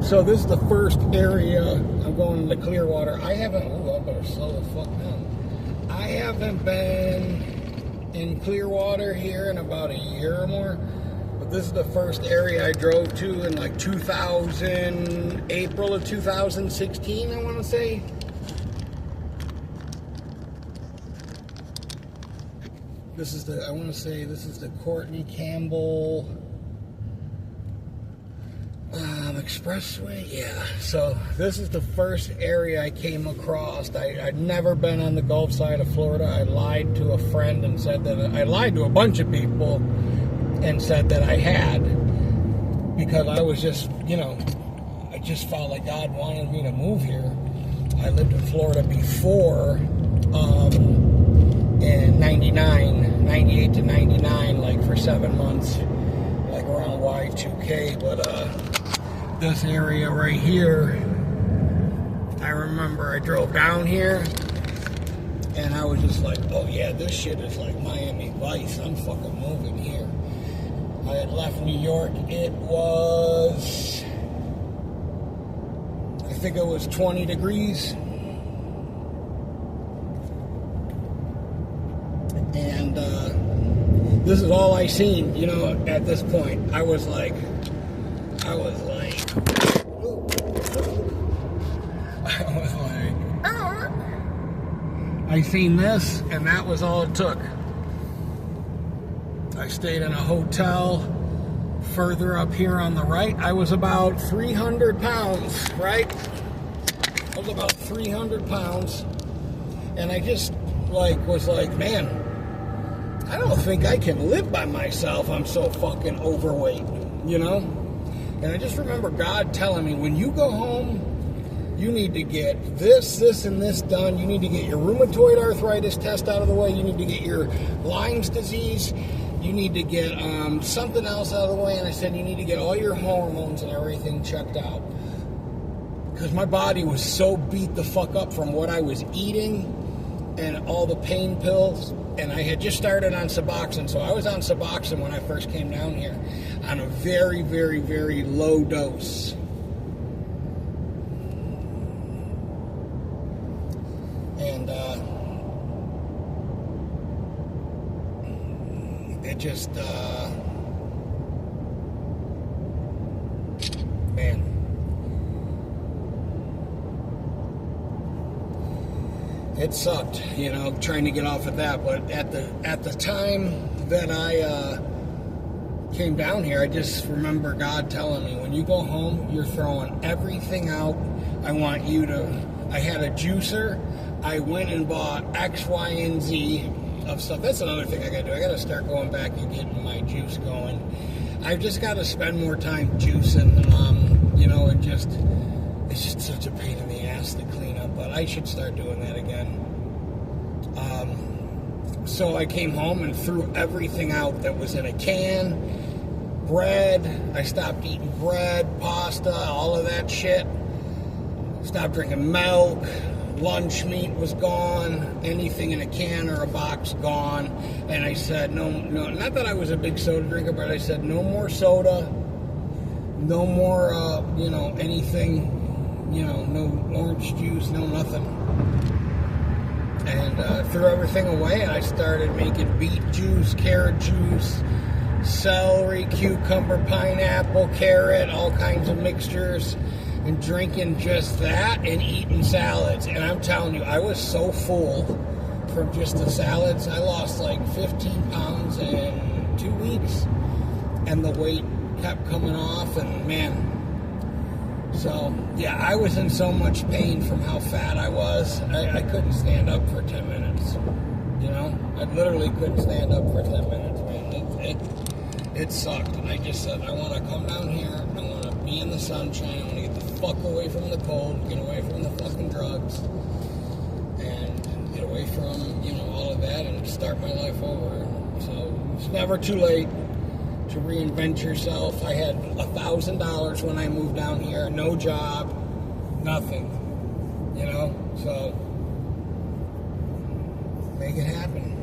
So this is the first area. I'm going into Clearwater. I better slow the fuck down. I haven't been in Clearwater here in about a year or more. But this is the first area I drove to in like April of 2016, I want to say. This is the Courtney Campbell Expressway. Yeah, so this is the first area I came across. I'd never been on the Gulf side of Florida. I lied to a friend and said that I lied to a bunch of people and said that I had, because I was just, I just felt like God wanted me to move here. I lived in Florida before, in 98 to 99, like for 7 months, like around Y2K, but this area right here, I remember I drove down here, and I was just like, oh yeah, this shit is like Miami Vice, I'm fucking moving here. I had left New York, I think it was 20 degrees, and this is all I seen, at this point. I was like, I seen this, and that was all it took. I stayed in a hotel further up here on the right. I was about 300 pounds, right? I was about 300 pounds, and I just was like, man, I don't think I can live by myself. I'm so fucking overweight, And I just remember God telling me, when you go home, you need to get this, and this done. You need to get your rheumatoid arthritis test out of the way. You need to get your Lyme's disease. You need to get something else out of the way. And I said, you need to get all your hormones and everything checked out. Because my body was so beat the fuck up from what I was eating and all the pain pills. And I had just started on Suboxone. So I was on Suboxone when I first came down here on a very, very, very low dose. And it just, man. It sucked, trying to get off of that. But at the time that I came down here, I just remember God telling me, when you go home, you're throwing everything out. I had a juicer. I went and bought X, Y, and Z of stuff. That's another thing I gotta do. I gotta start going back and getting my juice going. I've just gotta spend more time juicing. It's just such a pain in the ass to clean up, but I should start doing that again. So I came home and threw everything out that was in a can. Bread, I stopped eating bread, pasta, all of that shit. Stopped drinking milk. Lunch meat was gone. Anything in a can or a box, gone. And I said, no, not that I was a big soda drinker, but I said, no more soda. No more, anything, no orange juice, no nothing. And threw everything away, and I started making beet juice, carrot juice, celery, cucumber, pineapple, carrot, all kinds of mixtures, and drinking just that and eating salads. And I'm telling you, I was so full from just the salads. I lost like 15 pounds in 2 weeks, and the weight kept coming off, and man. So, yeah, I was in so much pain from how fat I was. I couldn't stand up for 10 minutes, I literally couldn't stand up for 10 minutes, man. It sucked, and I just said, I want to come down here, I want to be in the sunshine, I want to get the fuck away from the cold, get away from the fucking drugs, and get away from, all of that, and start my life over. So, it's never too late to reinvent yourself. I had $1,000 when I moved down here, no job, nothing, so make it happen.